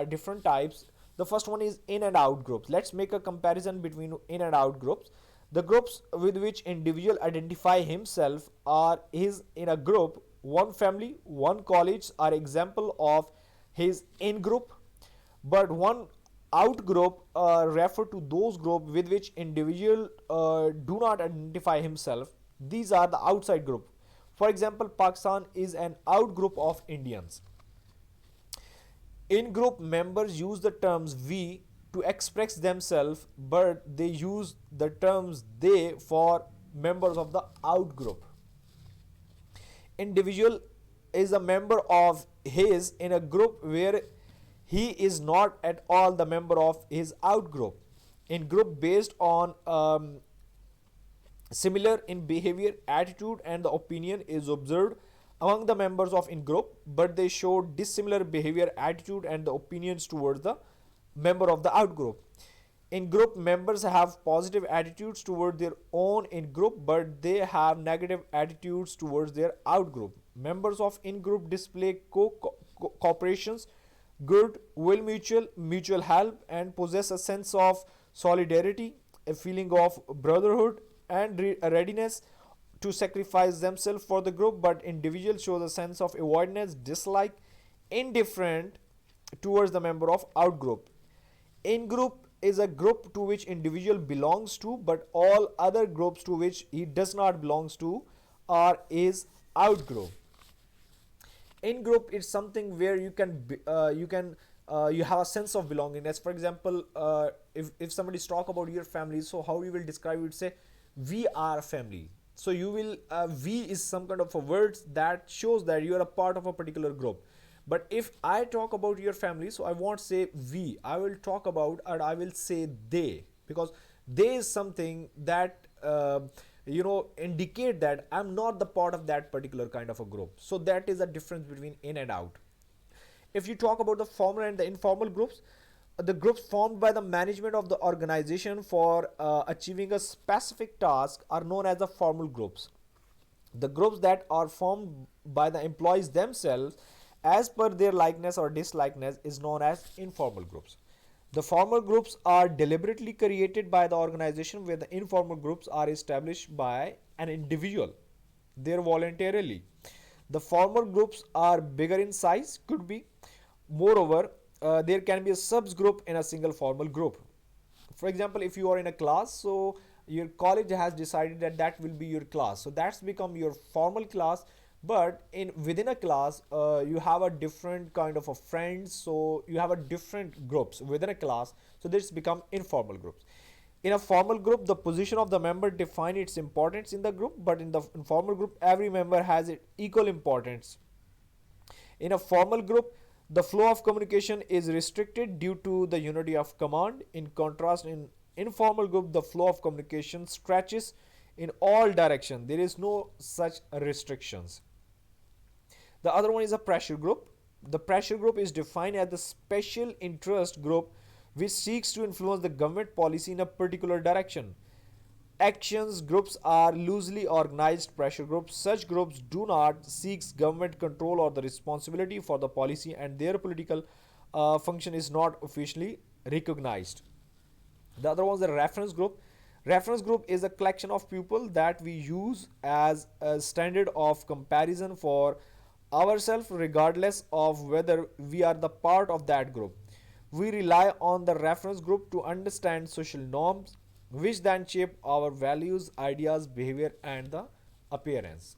different types. The first one is in and out groups. Let's make a comparison between in and out groups. The groups with which individual identify himself are his in a group. One family, one college are example of his in group, but one out group refer to those group with which individual do not identify himself. These are the outside group. For example, Pakistan is an out group of Indians. In group members use the terms we to express themselves, but they use the terms they for members of the out group. Individual is a member of his in a group where he is not at all the member of his out group. In group based on similar in behavior, attitude, and the opinion is observed among the members of in group, but they show dissimilar behavior, attitude, and the opinions towards the member of the out group. In group, members have positive attitudes toward their own in group, but they have negative attitudes towards their out group. Members of in group display cooperations, good will, mutual help, and possess a sense of solidarity, a feeling of brotherhood, and a readiness to sacrifice themselves for the group. But individuals show a sense of avoidance, dislike, indifferent towards the member of out group. In group is a group to which individual belongs to, but all other groups to which he does not belongs to are his out group. In group is something where you have a sense of belongingness. For example, if somebody talk about your family, so how you will describe it? Say we are a family. So you will we is some kind of a words that shows that you are a part of a particular group. But if I talk about your family, so I won't say we, I will talk about, or I will say they, because they is something that indicate that I'm not the part of that particular kind of a group. So that is a difference between in and out. If you talk about the formal and the informal groups, the groups formed by the management of the organization for achieving a specific task are known as the formal groups. The groups that are formed by the employees themselves as per their likeness or dislikeness is known as informal groups. The formal groups are deliberately created by the organization, where the informal groups are established by an individual there voluntarily. The formal groups are bigger in size, could be. Moreover, there can be a subgroup in a single formal group. For example, if you are in a class, so your college has decided that that will be your class, so that's become your formal class. But in within a class, you have a different kind of a friends, so you have a different groups within a class, so this become informal groups. In a formal group, the position of the member define its importance in the group, but in the informal group, every member has equal importance. In a formal group, the flow of communication is restricted due to the unity of command. In contrast, in informal group, the flow of communication stretches in all directions. There is no such restrictions. The other one is a pressure group. The pressure group is defined as the special interest group which seeks to influence the government policy in a particular direction. Actions groups are loosely organized pressure groups. Such groups do not seek government control or the responsibility for the policy, and their political function is not officially recognized. The other one is the reference group. Reference group is a collection of people that we use as a standard of comparison for ourselves, regardless of whether we are the part of that group. We rely on the reference group to understand social norms, which then shape our values, ideas, behavior, and the appearance.